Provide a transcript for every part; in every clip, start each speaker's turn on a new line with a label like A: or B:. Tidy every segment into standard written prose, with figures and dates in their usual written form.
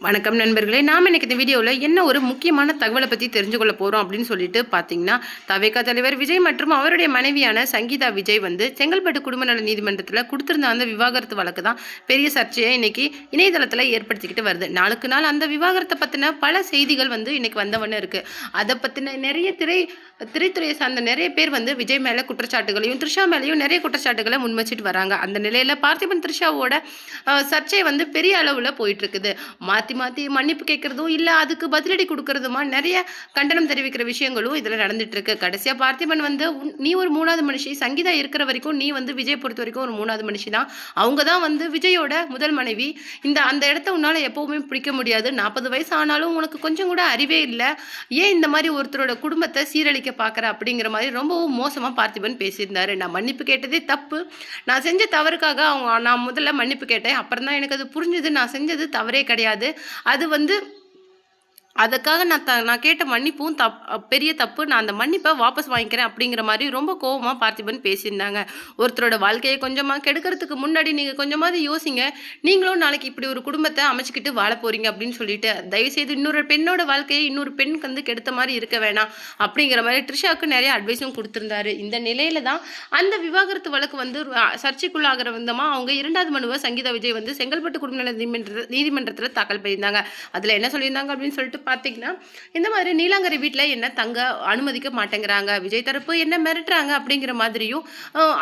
A: வணக்கம் நண்பர்களே, நாம் இன்னைக்கு இந்த வீடியோவில் என்ன ஒரு முக்கியமான தகவலை பற்றி தெரிஞ்சு கொள்ள போகிறோம் அப்படின்னு சொல்லிட்டு பார்த்தீங்கன்னா, தவேகா தலைவர் விஜய் மற்றும் அவருடைய மனைவியான சங்கீதா விஜய் வந்து செங்கல்பட்டு குடும்ப நல நீதிமன்றத்தில் கொடுத்திருந்த அந்த விவாகரத்து வழக்கு தான் பெரிய சர்ச்சையை இன்னைக்கு இணையதளத்தில் ஏற்படுத்திக்கிட்டு வருது. நாளுக்கு நாள் அந்த விவாகரத்தை பற்றின பல செய்திகள் வந்து இன்னைக்கு வந்தவண்ண இருக்கு. அதை பற்றின நிறைய திரைத்துறையை சார்ந்த நிறைய பேர் வந்து விஜய் மேலே குற்றச்சாட்டுகளையும் த்ரிஷா மேலேயும் நிறைய குற்றச்சாட்டுகளை முன்வச்சிட்டு வராங்க. அந்த நிலையில் பார்த்திபன் த்ரிஷாவோட சர்ச்சை வந்து பெரிய அளவில் போயிட்டு இருக்குது. மாற்றி மாற்றி மன்னிப்பு கேட்குறதும் இல்லை அதுக்கு பதிலடி கொடுக்கறதுமா நிறைய கண்டனம் தெரிவிக்கிற விஷயங்களும் இதில் நடந்துட்டு இருக்கு. கடைசியாக பார்த்திபன் வந்து நீ ஒரு மூணாவது மனுஷி, சங்கீதா இருக்கிற வரைக்கும் நீ வந்து விஜய் பொறுத்த வரைக்கும் ஒரு மூணாவது மனுஷி தான். அவங்க தான் வந்து விஜயோட முதல் மனைவி. அந்த இடத்த உன்னால் எப்போவுமே பிடிக்க முடியாது. 40 வயசு ஆனாலும் உனக்கு கொஞ்சம் கூட அறிவே இல்லை. ஏன் இந்த மாதிரி ஒருத்தரோட குடும்பத்தை சீரழிக்க பார்க்குற அப்படிங்கிற மாதிரி ரொம்பவும் மோசமாக பார்த்திபன் பேசியிருந்தாரு. நான் மன்னிப்பு கேட்டதே தப்பு. நான் செஞ்ச தவறுக்காக நான் முதல்ல மன்னிப்பு கேட்டேன். அப்புறம் தான் எனக்கு அது புரிஞ்சுது. நான் செஞ்சது தவறே கிடையாது. அது வந்து அதுக்காக நான் கேட்ட மன்னிப்பும் பெரிய தப்பு. நான் அந்த மன்னிப்பை வாபஸ் வாங்கிக்கிறேன் அப்படிங்கிற மாதிரி ரொம்ப கோபமாக பார்த்திபன் பேசியிருந்தாங்க. ஒருத்தரோட வாழ்க்கையை கொஞ்சமாக கெடுக்கிறதுக்கு முன்னாடி நீங்கள் கொஞ்சமாவது யோசிங்க. நீங்களும் நாளைக்கு இப்படி ஒரு குடும்பத்தை அமைச்சிக்கிட்டு வாழ போகிறீங்க அப்படின்னு சொல்லிட்டு, தயவுசெய்து இன்னொரு பெண்ணோட வாழ்க்கையை இன்னொரு பெண்ணுக்கு வந்து கெடுத்த மாதிரி இருக்க வேணாம் அப்படிங்கிற மாதிரி ட்ரிஷாவுக்கு நிறைய அட்வைஸும் கொடுத்துருந்தாரு. இந்த நிலையில தான் அந்த விவாகரத்து வழக்கு வந்து சர்ச்சைக்குள்ளாகிற விதமாக அவங்க 2வது மனுவை சங்கீதா விஜய் வந்து செங்கல்பட்டு குடும்ப நல நீதிமன்றத்தில் தாக்கல் பண்ணியிருந்தாங்க. அதில் என்ன சொல்லியிருந்தாங்க அப்படின்னு சொல்லிட்டு பார்த்தீங்கன்னா, இந்த மாதிரி நீலாங்கரை வீட்டில் என்ன தங்க அனுமதிக்க மாட்டேங்கிறாங்க, விஜய் தரப்பு என்ன மிரட்டுறாங்க அப்படிங்கிற மாதிரியும்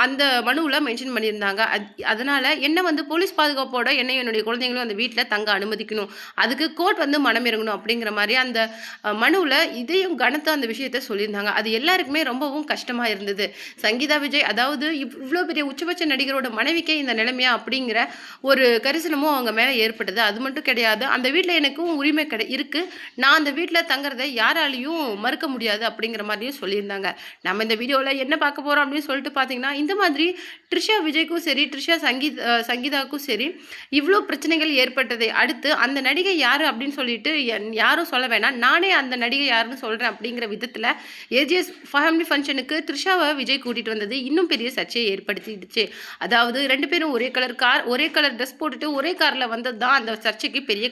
A: அந்த மனுவில் மென்ஷன் பண்ணியிருந்தாங்க. அதனால என்ன வந்து போலீஸ் பாதுகாப்போட என்னையும் என்னுடைய குழந்தைங்களும் அந்த வீட்டில் தங்க அனுமதிக்கணும், அதுக்கு கோர்ட் வந்து மனம் இறங்கணும் அப்படிங்கிற மாதிரி அந்த மனுவில் இதையும் கனத்து அந்த விஷயத்த சொல்லியிருந்தாங்க. அது எல்லாருக்குமே ரொம்பவும் கஷ்டமாக இருந்தது. சங்கீதா விஜய் அதாவது இவ்வளோ பெரிய உச்சபட்ச நடிகரோட மனைவிக்கே இந்த நிலைமையா அப்படிங்கிற ஒரு கரிசனமும் அவங்க மேலே ஏற்பட்டது. அது மட்டும் கிடையாது, அந்த வீட்டில் எனக்கும் உரிமை இருக்கு, நான் அந்த வீட்டில் தங்குறதை யாராலையும் மறுக்க முடியாது அப்படிங்கிற மாதிரியும் சொல்லியிருந்தாங்க. நம்ம இந்த வீடியோவில் என்ன பார்க்க போகிறோம் அப்படின்னு சொல்லிட்டு பார்த்தீங்கன்னா, இந்த மாதிரி ட்ரிஷா விஜய்க்கும் சரி, ட்ரிஷா சங்கீதாவுக்கும் சரி இவ்வளோ பிரச்சனைகள் ஏற்பட்டதை அடுத்து அந்த நடிகை யார் அப்படின்னு சொல்லிட்டு யாரும் சொல்ல வேணாம், நானே அந்த நடிகை யாருன்னு சொல்கிறேன் அப்படிங்கிற விதத்தில் ஏஜிஎஸ் ஃபேமிலி ஃபங்க்ஷனுக்கு ட்ரிஷாவை விஜய் கூட்டிகிட்டு வந்தது இன்னும் பெரிய சர்ச்சையை ஏற்படுத்திடுச்சு. அதாவது 2 பேரும் ஒரே கலர் ட்ரெஸ் போட்டுட்டு ஒரே காரில் வந்தது தான் அந்த சர்ச்சைக்கு பெரிய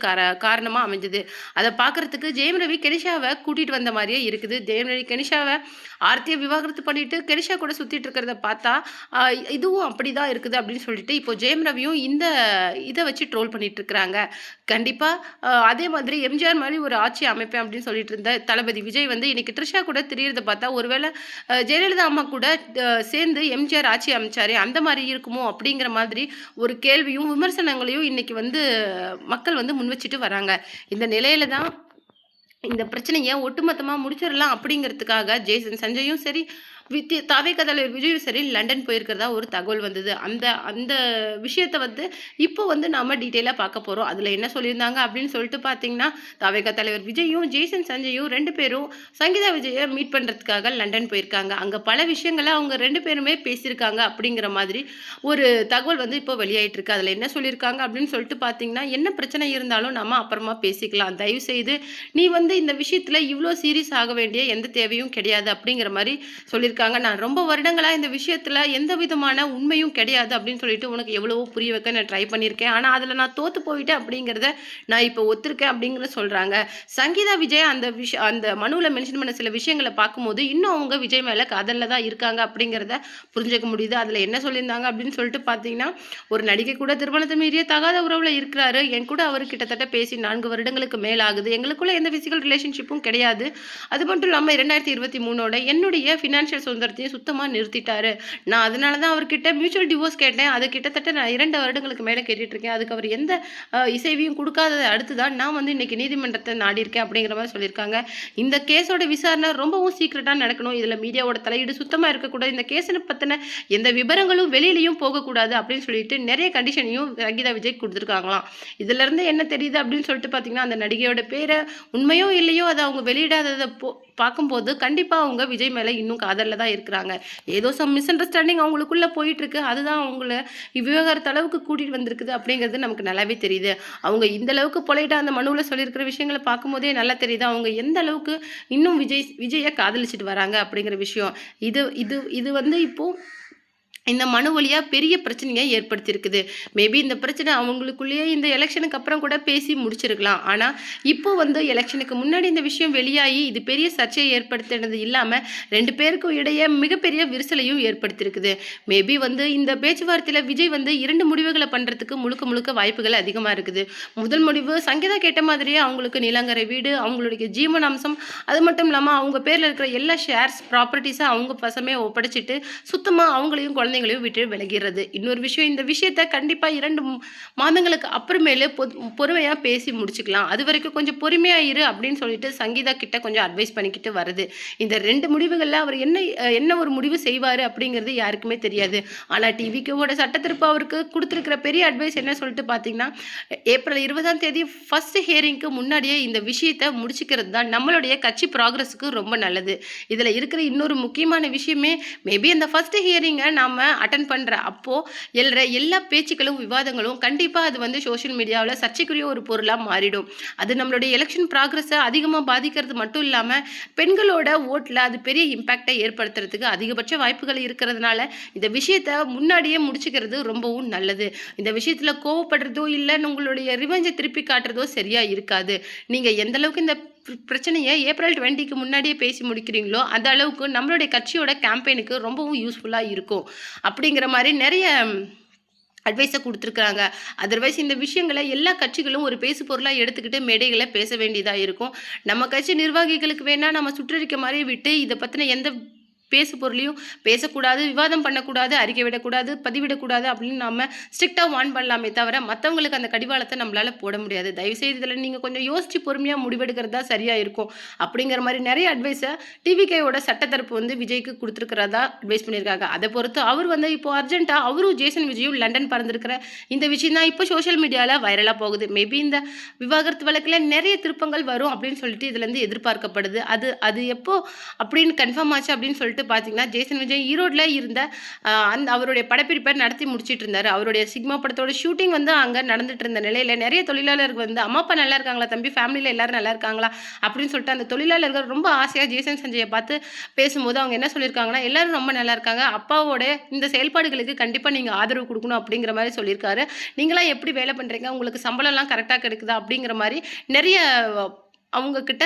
A: காரணமாக அமைஞ்சது. அதை பார்க்குறதுக்கு ஜெயம் ரவி கெனிஷாவை கூட்டிகிட்டு வந்த மாதிரியே இருக்குது. ஜெயம் ரவி கெனிஷாவை ஆர்த்தியை விவாகரத்து பண்ணிட்டு கெனிஷா கூட சுற்றிட்டு இருக்கிறத பார்த்தா இதுவும் அப்படி தான் இருக்குது அப்படின்னு சொல்லிட்டு இப்போ ஜெயம் ரவியும் இதை வச்சு ட்ரோல் பண்ணிட்டு இருக்கிறாங்க. கண்டிப்பாக அதே மாதிரி எம்ஜிஆர் மாதிரி ஒரு ஆட்சி அமைப்பேன் அப்படின்னு சொல்லிட்டு இருந்த தளபதி விஜய் வந்து இன்னைக்கு ட்ரிஷா கூட திரியறதை பார்த்தா ஒருவேளை ஜெயலலிதா அம்மா கூட சேர்ந்து எம்ஜிஆர் ஆட்சி அமைச்சாரே அந்த மாதிரி இருக்குமோ அப்படிங்கிற மாதிரி ஒரு கேள்வியும் விமர்சனங்களையும் இன்னைக்கு வந்து மக்கள் வந்து முன் வச்சுட்டு வராங்க. இந்த நிலையில தான் இந்த பிரச்சனையை ஒட்டுமொத்தமாக முடிச்சிடலாம் அப்படிங்கிறதுக்காக ஜேசன் சஞ்சயும் சரி, தவேகா தலைவர் விஜயும் சரி லண்டன் போயிருக்கிறதா ஒரு தகவல் வந்தது. அந்த விஷயத்தை வந்து இப்போ வந்து நாம டீட்டெயிலாக பார்க்க போகிறோம். அதில் என்ன சொல்லியிருந்தாங்க அப்படின்னு சொல்லிட்டு பார்த்தீங்கன்னா, தவேகா தலைவர் விஜயும் ஜேசன் சஞ்சயும் 2 பேரும் சங்கீதா விஜயை மீட் பண்ணுறதுக்காக லண்டன் போயிருக்காங்க. அங்கே பல விஷயங்களை அவங்க 2 பேருமே பேசியிருக்காங்க அப்படிங்கிற மாதிரி ஒரு தகவல் வந்து இப்போ வெளியாயிட்டு இருக்கு. அதில் என்ன சொல்லியிருக்காங்க அப்படின்னு சொல்லிட்டு பார்த்தீங்கன்னா, என்ன பிரச்சனை இருந்தாலும் நம்ம அப்புறமா பேசிக்கலாம், தயவு செய்து நீ வந்து இந்த விஷயத்தில் இவ்வளோ சீரியஸ் ஆக வேண்டிய எந்த தேவையும் கிடையாது அப்படிங்கிற மாதிரி சொல்லியிருக்காங்க. நான் ரொம்ப வருடங்களாக இந்த விஷயத்தில் எந்த விதமான உண்மையும் கிடையாது அப்படின்னு சொல்லிட்டு உனக்கு எவ்வளவோ புரிய வைக்க நான் ட்ரை பண்ணியிருக்கேன், ஆனால் அதில் நான் தோற்று போயிட்டேன் அப்படிங்கிறத நான் இப்போ ஒத்துருக்கேன் அப்படிங்கிற சொல்கிறாங்க. சங்கீதா விஜய் அந்த மனுவில் மென்ஷன் பண்ண சில விஷயங்களை பார்க்கும்போது இன்னும் அவங்க விஜய் மேலே காதலில் தான் இருக்காங்க அப்படிங்கிறத புரிஞ்சுக்க முடியுது. அதில் என்ன சொல்லியிருந்தாங்க அப்படின்னு சொல்லிட்டு பார்த்தீங்கன்னா, ஒரு நடிகை கூட திருமணத்தை மீறிய தகாத உறவில் இருக்கிறாரு, என் கூட அவர் கிட்டத்தட்ட பேசி 4 வருடங்களுக்கு மேலாகுது, எங்களுக்குள்ள எந்த ஃபிசிக்கல் ரிலேஷன்ஷிப்பும் கிடையாது, அது மட்டும் இல்லாமல் 2023ஓட என்னுடைய ஃபினான்ஷியல் சுதந்திரத்தையும் சுத்தமாக நிறுத்திட்டாரு, நான் அதனால தான் அவர்கிட்ட மியூச்சுவல் டிவோர்ஸ் கேட்டேன், அது கிட்டத்தட்ட நான் 2 வருடங்களுக்கு மேலே கேட்டுட்டு இருக்கேன், அதுக்கு அவர் எந்த இசைவையும் கொடுக்காததை அடுத்து தான் நான் வந்து இன்னைக்கு நீதிமன்றத்தை நாடி இருக்கேன் அப்படிங்கிற மாதிரி சொல்லியிருக்காங்க. இந்த கேஸோட விசாரணை ரொம்பவும் சீக்கிரட்டாக நடக்கணும், இதில் மீடியாவோட தலையீடு சுத்தமாக இருக்கக்கூடாது, இந்த கேஸை பற்றின எந்த விவரங்களும் வெளியிலையும் போகக்கூடாது அப்படின்னு சொல்லிட்டு நிறைய கண்டிஷனையும் சங்கீதா விஜய் கொடுத்துருக்காங்களாம். இதுலேருந்து என்ன தெரியுது அப்படின்னு சொல்லிட்டு பார்த்தீங்கன்னா, அந்த நடிகையோட பேரை உண்மையோ இல்லையோ அதை அவங்க வெளியிடாததை பார்க்கும்போது கண்டிப்பாக அவங்க விஜய் மேலே இன்னும் காதலில் தான் இருக்கிறாங்க. ஏதோ சம் மிஸ் அண்டர்ஸ்டாண்டிங் அவங்களுக்குள்ளே போயிட்டுருக்கு, அதுதான் அவங்கள விவகாரத்து அளவுக்கு கூட்டிகிட்டு வந்திருக்குது அப்படிங்கிறது நமக்கு நல்லாவே தெரியுது. அவங்க இந்த அளவுக்கு பொலைட்டாக அந்த மனுவில் சொல்லியிருக்கிற விஷயங்களை பார்க்கும்போதே நல்லா தெரியுது அவங்க எந்த அளவுக்கு இன்னும் விஜயை காதலிச்சுட்டு வராங்க அப்படிங்கிற விஷயம். இது இது இது வந்து இப்போது இந்த மனு வழியா பெரிய பிரச்சனையை ஏற்படுத்தியிருக்குது. மேபி இந்த பிரச்சனை அவங்களுக்குள்ளேயே இந்த எலெக்ஷனுக்கு அப்புறம் கூட பேசி முடிச்சிருக்கலாம். ஆனா, இப்போ வந்து எலெக்ஷனுக்கு முன்னாடி இந்த விஷயம் வெளியாகி இது பெரிய சர்ச்சையை ஏற்படுத்தினது இல்லாம 2 பேருக்கும் இடையே மிகப்பெரிய விரிசலையும் ஏற்படுத்தியிருக்குது. மேபி வந்து இந்த பேச்சுவார்த்தையில விஜய் வந்து 2 முடிவுகள பண்றதுக்கு முழுக்க முழுக்க வாய்ப்புகள் அதிகமா இருக்குது. முதல் முடிவு சங்கீதா கேட்ட மாதிரியே அவங்களுக்கு நிலங்கரை வீடு, அவங்களுடைய ஜீவனாம்சம், அது மட்டும் இல்லாம அவங்க பேர்ல இருக்கிற எல்லா ஷேர்ஸ், ப்ராப்பர்ட்டீஸ அவங்க வசமே ஒப்படைச்சிட்டு சுத்தமா அவங்களையும் குழந்தைங்களையும் விட்டு விலகிறது. இன்னொரு விஷயம், இந்த விஷயத்த கண்டிப்பா 2 மாதங்களுக்கு அப்புறமேலு பொறுமையா பேசி முடிச்சுக்கலாம். அது வரைக்கும் கொஞ்சம் பொறுமையா இரு அப்படின்னு சொல்லிட்டு சங்கீதா கிட்ட கொஞ்சம் அட்வைஸ் பண்ணிக்கிட்டு வருது. இந்த 2 முடிவுகள்ல அவர் என்ன ஒரு முடிவு செய்வாரு அப்படிங்கிறது யாருக்குமே தெரியாது. ஆனா டிவிக்கோட சட்டத்திருப்பு அவருக்கு கொடுத்திருக்கிற பெரிய அட்வைஸ் என்ன சொல்லிட்டு பார்த்தீங்கன்னா, ஏப்ரல் 20ஆம் தேதி ஃபர்ஸ்ட் ஹியரிங்க்கு முன்னாடியே இந்த விஷயத்த முடிச்சுக்கிறது தான் நம்மளுடைய கட்சி ப்ராக்ரஸ்க்கு ரொம்ப நல்லது. இதுல இருக்கிற இன்னொரு முக்கியமான விஷயமே, மேபி அந்த ஃபர்ஸ்ட் ஹியரிங்க நாம அட்டெண்ட் பண்ற அப்போ எழுற எல்லா பேச்சுக்களும், விவாதங்களும் கண்டிப்பா அது வந்து சோஷியல் மீடியாவுல சர்ச்சைக்குரிய ஒரு பொருளா மாறிடும். அது நம்மளுடைய எலெக்ஷன் ப்ராக்ரஸ அதிகமா பாதிக்கிறது மட்டும் இல்லாம, பெண்களோட ஓட்ல அது பெரிய இம்பாக்ட்டை ஏற்படுத்துறதுக்கு அதிகபட்ச வாய்ப்புகள் இருக்கிறதுனால, இந்த விஷயத்த முன்னாடியே முடிச்சுக்கிறது ரொம்பவும் நல்லது. இந்த விஷயத்துல கோவப்படுறதோ, இல்ல உங்களுடைய ரிவெஞ்ச திருப்பி காட்டுறதோ சரியா இருக்காது. நீங்க எந்த அளவுக்கு இந்த பிரச்சனைய ஏப்ரல் 20க்கு முன்னாடியே பேசி முடிக்கிறீங்களோ, அந்த அளவுக்கு நம்மளுடைய கட்சியோட கேம்பெயினுக்கு ரொம்பவும் யூஸ்ஃபுல்லா இருக்கும். அப்படிங்கிற மாரி நெறைய அட்வைஸ குடுத்துருக்காங்க. அதர்வைஸ் இந்த விஷயங்கள எல்லா கட்சிகளும் ஒரு பேசு பொருளா எடுத்துக்கிட்டு மேடைகள்ல பேச வேண்டியதா இருக்கும். நம்ம கட்சி நிர்வாகிகளுக்கு வேணா நம்ம சுற்றறிக்கை மாரி விட்டு, இத பத்தின எந்த பேசு பொருளையும் பேசக்கூடாது, விவாதம் பண்ணக்கூடாது, அறிக்கை விடக்கூடாது, பதிவிடக்கூடாது அப்படின்னு நாம ஸ்ட்ரிக்ட்டா வார்ன் பண்ணலாமே தவிர, மத்தவங்களுக்கு அந்த கடிவாளத்த நம்மளால போட முடியாது. தயவுசெய்து இதில நீங்க கொஞ்சம் யோசிச்சு பொறுமையா முடிவெடுக்கிறது தான் சரியா இருக்கும். அப்படிங்கிற மாரி நெறைய அட்வைஸ டிவிகேயோட சட்டத்தரப்பு வந்து விஜய்க்கு குடுத்துருக்கிறதா அட்வைஸ் பண்ணியிருக்காங்க. அத பொறுத்து அவர் வந்து இப்போ அர்ஜென்ட்டா அவரும் ஜேசன் விஜயும் லண்டன் பறந்திருக்கிற இந்த விஷயம் தான் இப்போ சோஷியல் மீடியால வைரலா போகுது. மேபி இந்த விவாகரத்து வழக்குல நெறைய திருப்பங்கள் வரும் அப்படின்னு சொல்லிட்டு இதுலருந்து எதிர்பார்க்கப்படுது. அது அது எப்போ அப்படின்னு கன்ஃபார்ம் ஆச்சு அப்படின்னு சொல்லிட்டு பார்த்தீங்கன்னா, ஜேசன் விஜய் ஈரோட்ல இருந்த அந்த அவருடைய படப்பிடிப்பை நடத்தி முடிச்சிட்டு இருந்தாரு. அவருடைய சிக்மா படத்தோட ஷூட்டிங் வந்து அங்க நடந்துட்டு இருந்த நிலையில நெறைய தொழிலாளர்கள் வந்து, "அம்மா, அப்பா நல்லா இருக்காங்களா தம்பி? ஃபேமிலில எல்லாரும் நல்லா இருக்காங்களா?" அப்படின்னு சொல்லிட்டு அந்த தொழிலாளர்கள் ரொம்ப ஆசையா ஜேசன் சஞ்சய பார்த்து பேசும்போது அவங்க என்ன சொல்லியிருக்காங்கன்னா, "எல்லாரும் ரொம்ப நல்லா இருக்காங்க. அப்பாவோட இந்த செயல்பாடுகளுக்கு கண்டிப்பா நீங்க ஆதரவு குடுக்கணும்." அப்படிங்கிற மாரி சொல்லியிருக்காரு. "நீங்கலாம் எப்படி வேலை பண்றீங்க? உங்களுக்கு சம்பளம்லாம் கரெக்ட்டா கிடைக்குதா?" அப்படிங்கிற மாரி நெறைய அவங்க கிட்ட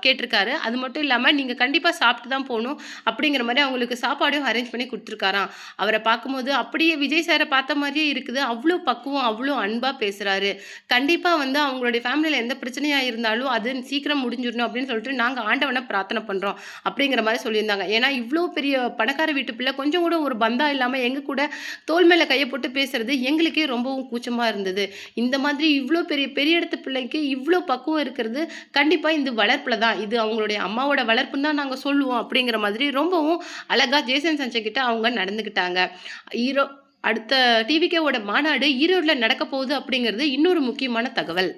A: கேட்டிருக்காரு. அது மட்டும் இல்லாம, "நீங்க கண்டிப்பா சாப்பிட்டு தான் போணும்." அப்படிங்கிற மாரி அவங்களுக்கு சாப்பாடும் அரேஞ்ச் பண்ணி குடுத்துருக்காராம். அவர பார்க்கும்போது அப்படியே விஜய் சார பார்த்த மாரியே இருக்குது. அவ்ளோ பக்குவம், அவ்ளோ அன்பா பேசுறாரு. கண்டிப்பா வந்து அவங்களுடைய ஃபேமிலில எந்த பிரச்சனையா இருந்தாலும், அது சீக்கிரம் முடிஞ்சிரணும் அப்படின்னு சொல்லிட்டு நாங்க ஆண்டவன பிரார்த்தனை பண்றோம். அப்படிங்கிற மாரி சொல்லியிருந்தாங்க. ஏன்னா, இவ்ளோ பெரிய பணக்கார வீட்டு பிள்ளை கொஞ்சம் கூட ஒரு பந்தா இல்லாம எங்க கூட தோள் மேல கைய போட்டு பேசுறது எங்களுக்கே ரொம்பவும் கூச்சமா இருந்தது. இந்த மாதிரி இவ்ளோ பெரிய பெரிய இடத்து பிள்ளைக்கு இவ்ளோ பக்குவம் இருக்கிறது கண்டிப்பா இந்த வளர்ப்புல தான். இது அவங்களுடைய அம்மாவோட வளர்ப்புன்னு தான் நாங்க சொல்லுவோம்." அப்படிங்கிற மாதிரி ரொம்பவும் அழகா ஜேசன் சஞ்சய் கிட்ட அவங்க நடந்துக்கிட்டாங்க. ஈரோ அடுத்த டிவிகேவோட மாநாடு ஈரோட்ல நடக்க போகுது அப்படிங்கிறது இன்னொரு முக்கியமான தகவல்.